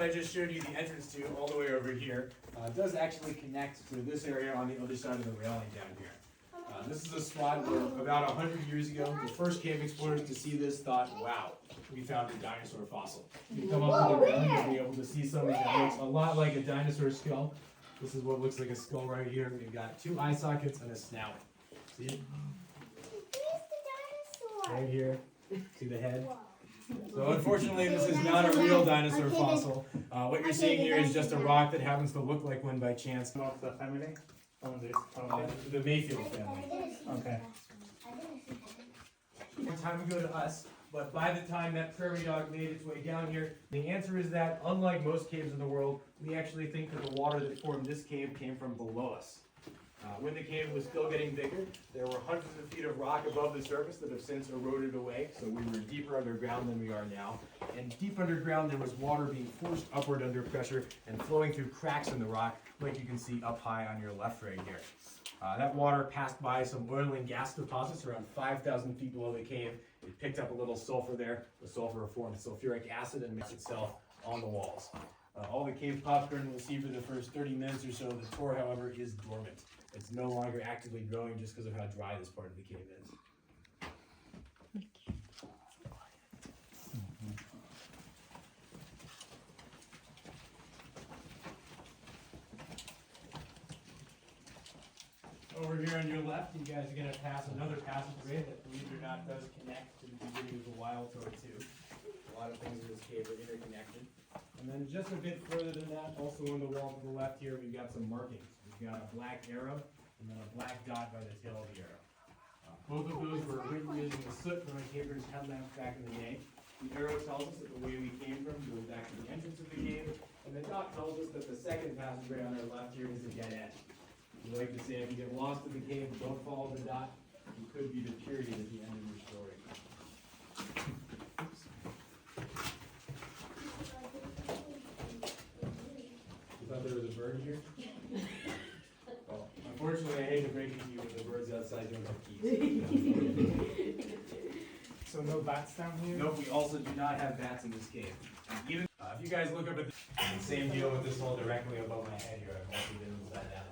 I just showed you the entrance to all the way over here does actually connect to this area on the other side of the railing down here. This is a spot where about 100 years ago, the first cave explorers to see this thought, wow, we found a dinosaur fossil. You come up to the railing, you'll be able to see something that looks a lot like a dinosaur skull. This is what looks like a skull right here. We've got two eye sockets and a snout. See it? Right here. See the head? So unfortunately, this is not a real dinosaur fossil. What you're seeing here is just a rock that happens to look like one by chance. Of the family? The Mayfield family. Okay. A time ago to us, but by the time that prairie dog made its way down here, the answer is that, unlike most caves in the world, we actually think that the water that formed this cave came from below us. When the cave was still getting bigger, there were hundreds of feet of rock above the surface that have since eroded away, so we were deeper underground than we are now. And deep underground, there was water being forced upward under pressure and flowing through cracks in the rock, like you can see up high on your left right here. That water passed by some oil and gas deposits around 5,000 feet below the cave. It picked up a little sulfur there. The sulfur formed sulfuric acid and mixed itself on the walls. All the cave popcorn we'll see for the first 30 minutes or so. The tour, however, is dormant. It's no longer actively growing just because of how dry this part of the cave is. Over here on your left, you guys are going to pass another passageway that, believe it or not, does connect to the beginning of the Wild Tour too. A lot of things in this cave are interconnected. And then just a bit further than that, also on the wall to the left here, we've got some markings. We've got a black arrow and then a black dot by the tail of the arrow. Both of those were written using the soot from a caver's headlamp back in the day. The arrow tells us that the way we came from goes back to the entrance of the cave, and the dot tells us that the second passageway on our left here is a dead end. We like to say if you get lost in the cave, don't follow the dot. You could be the period at the end of your story. You thought there was a bird here? Well, unfortunately, I hate to break it to you, but the birds outside don't have keys. So no bats down here? Nope, we also do not have bats in this cave. Even if you guys look up at the same deal with this hole directly above my head here, I've also been inside that